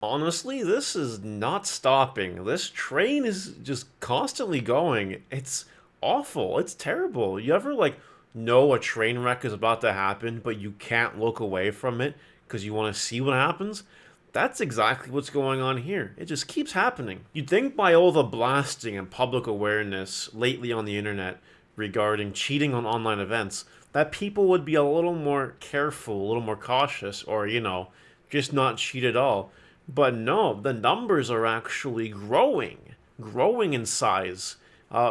Honestly, this is not stopping. This train is just constantly going. It's awful. It's terrible. You ever know a train wreck is about to happen, but you can't look away from it because you want to see what happens? That's exactly what's going on here. It just keeps happening. You'd think by all the blasting and public awareness lately on the internet regarding cheating on online events, that people would be a little more careful, a little more cautious, or, just not cheat at all. But no, the numbers are actually growing in size,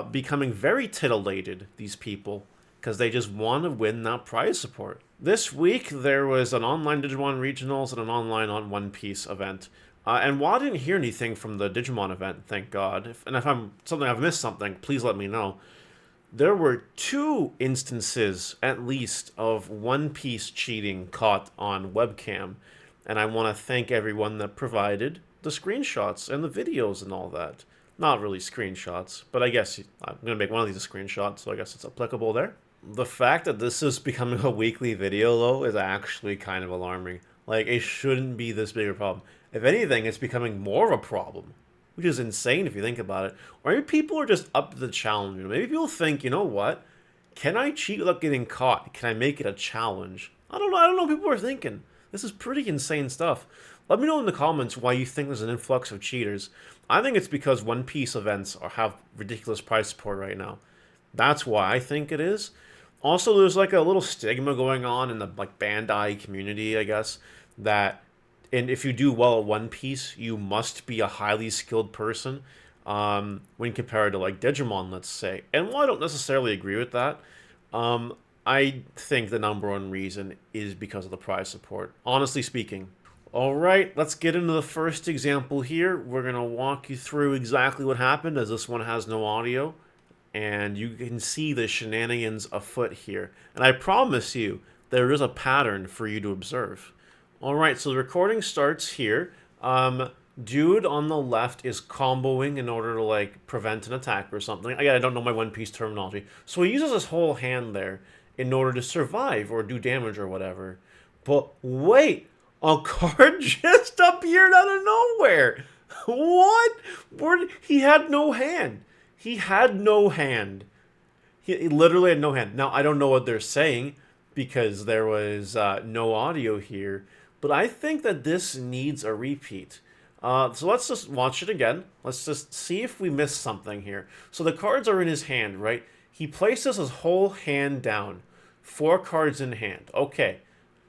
becoming very titillated, these people, because they just want to win that prize support. This week, there was an online Digimon Regionals and an online on One Piece event. And while I didn't hear anything from the Digimon event, thank God, if I've missed something, please let me know. There were two instances, at least, of One Piece cheating caught on webcam, and I want to thank everyone that provided the screenshots and the videos and all that. Not really screenshots, but I guess I'm going to make one of these a screenshot, so I guess it's applicable there. The fact that this is becoming a weekly video, though, is actually kind of alarming. Like, it shouldn't be this big a problem. If anything, it's becoming more of a problem, which is insane if you think about it. Or maybe people are just up to the challenge. Maybe people think, you know what? Can I cheat without getting caught? Can I make it a challenge? I don't know. I don't know what people are thinking. This is pretty insane stuff. Let me know in the comments why you think there's an influx of cheaters. I think it's because One Piece events have ridiculous price support right now. That's why I think it is. Also, there's like a little stigma going on in the Bandai community, I guess, that and if you do well at One Piece, you must be a highly skilled person. When compared to Digimon, let's say. And while I don't necessarily agree with that, um, I think the number one reason is because of the prize support. Honestly speaking. All right, let's get into the first example here. We're gonna walk you through exactly what happened, as this one has no audio, and you can see the shenanigans afoot here. And I promise you, there is a pattern for you to observe. All right, so the recording starts here. Dude on the left is comboing in order to prevent an attack or something. Again, I don't know my One Piece terminology, so he uses his whole hand there in order to survive or do damage or whatever. But wait, a card just appeared out of nowhere. What? He had no hand. He had no hand. He literally had no hand. Now, I don't know what they're saying because there was no audio here, but I think that this needs a repeat. So let's just watch it again. Let's just see if we missed something here. So the cards are in his hand, right? He places his whole hand down. Four cards in hand. Okay.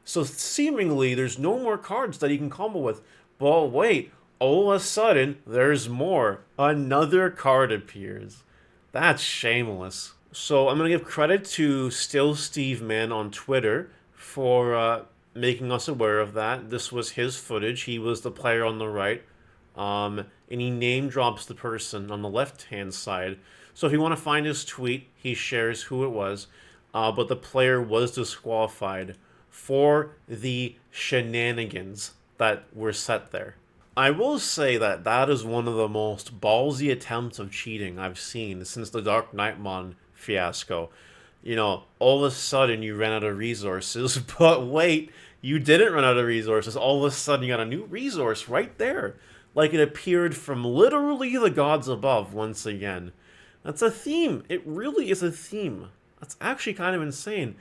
So seemingly there's no more cards that he can combo with. But wait, all of a sudden there's more. Another card appears. That's shameless. So I'm gonna give credit to Still Steve Man on Twitter for making us aware of that. This was his footage. He was the player on the right, and he name drops the person on the left hand side. So if you want to find his tweet, he shares who it was, but the player was disqualified for the shenanigans that were set there. I will say that that is one of the most ballsy attempts of cheating I've seen since the Dark Knightmon fiasco. All of a sudden you ran out of resources, but wait, you didn't run out of resources. All of a sudden you got a new resource right there. Like it appeared from literally the gods above once again. That's a theme. It really is a theme. That's actually kind of insane.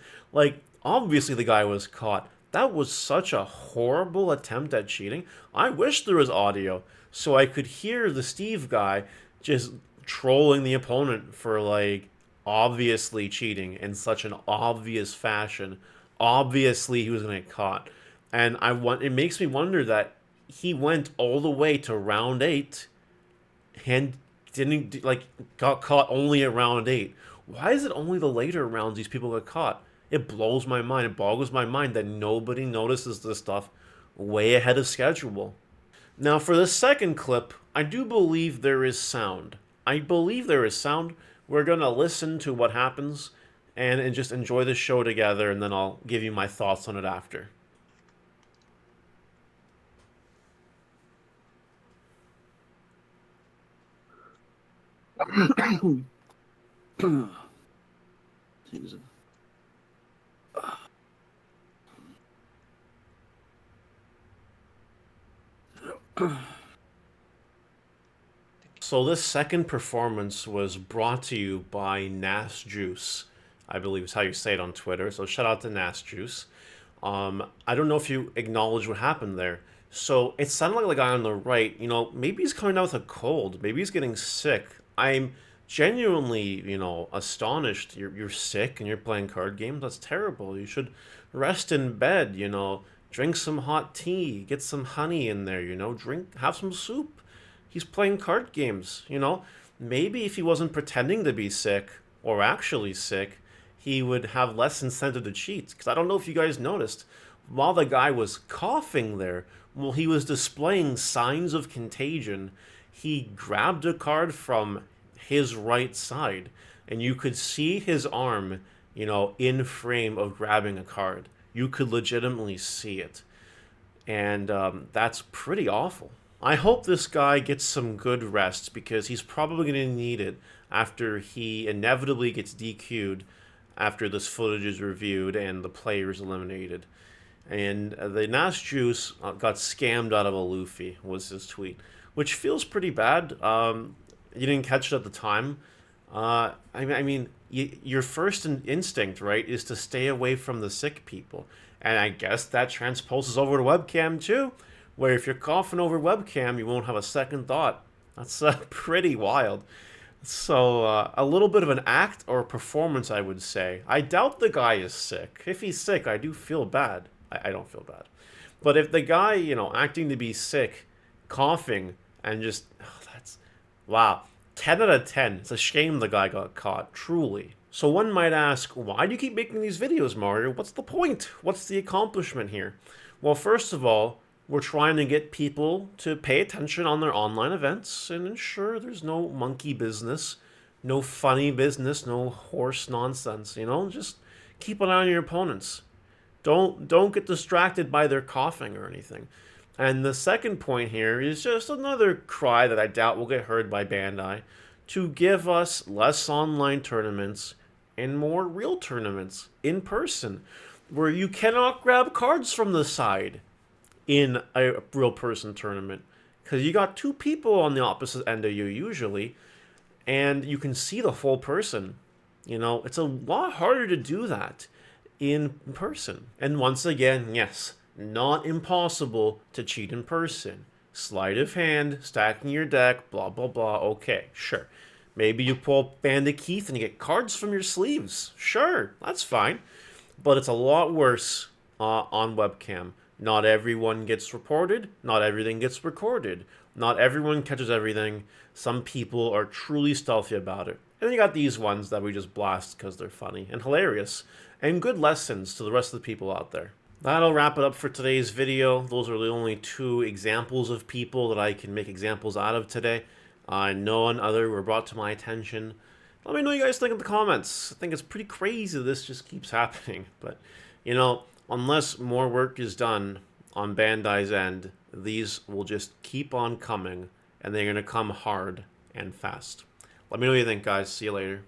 Obviously the guy was caught. That was such a horrible attempt at cheating. I wish there was audio so I could hear the Steve guy just trolling the opponent for obviously cheating in such an obvious fashion. Obviously he was gonna get caught. And it makes me wonder that he went all the way to round 8 and didn't got caught only at round 8. Why is it only the later rounds these people get caught? It blows my mind. It boggles my mind that nobody notices this stuff way ahead of schedule. Now, for the second clip, I do believe there is sound. I believe there is sound. We're going to listen to what happens and just enjoy the show together, and then I'll give you my thoughts on it after. So this second performance was brought to you by Nas Juice, I believe is how you say it on Twitter. So shout out to Nas Juice. I don't know if you acknowledge what happened there. So it sounded like the guy on the right, maybe he's coming down with a cold. Maybe he's getting sick. I'm genuinely, astonished. You're sick and you're playing card games. That's terrible. You should rest in bed, drink some hot tea, get some honey in there, have some soup. He's playing card games, Maybe if he wasn't pretending to be sick or actually sick, he would have less incentive to cheat. Because I don't know if you guys noticed, while the guy was coughing there, while he was displaying signs of contagion, he grabbed a card from his right side, and you could see his arm, in frame of grabbing a card. You could legitimately see it. And that's pretty awful. I hope this guy gets some good rest because he's probably going to need it after he inevitably gets DQ'd after this footage is reviewed and the players eliminated. And the Nas Juice got scammed out of a Luffy, was his tweet, which feels pretty bad. You didn't catch it at the time. Your first instinct, right, is to stay away from the sick people. And I guess that transposes over to webcam too, where if you're coughing over webcam, you won't have a second thought. That's pretty wild. So, a little bit of an act or a performance, I would say. I doubt the guy is sick. If he's sick, I do feel bad. I don't feel bad. But if the guy, acting to be sick, coughing, and just, that's, wow. 10 out of 10. It's a shame the guy got caught, truly. So one might ask, why do you keep making these videos, Mario? What's the point? What's the accomplishment here? Well, first of all, we're trying to get people to pay attention on their online events and ensure there's no monkey business, no funny business, no horse nonsense, Just keep an eye on your opponents. Don't get distracted by their coughing or anything. And the second point here is just another cry that I doubt will get heard by Bandai to give us less online tournaments and more real tournaments in person where you cannot grab cards from the side in a real person tournament because you got two people on the opposite end of you usually and you can see the full person. It's a lot harder to do that in person. And once again, yes, not impossible to cheat in person. Sleight of hand, stacking your deck, blah, blah, blah. Okay, sure. Maybe you pull Bandit Keith and you get cards from your sleeves. Sure, that's fine. But it's a lot worse on webcam. Not everyone gets reported. Not everything gets recorded. Not everyone catches everything. Some people are truly stealthy about it. And then you got these ones that we just blast because they're funny and hilarious. And good lessons to the rest of the people out there. That'll wrap it up for today's video. Those are the only two examples of people that I can make examples out of today. None other were brought to my attention. Let me know what you guys think in the comments. I think it's pretty crazy this just keeps happening. But, unless more work is done on Bandai's end, these will just keep on coming, and they're going to come hard and fast. Let me know what you think, guys. See you later.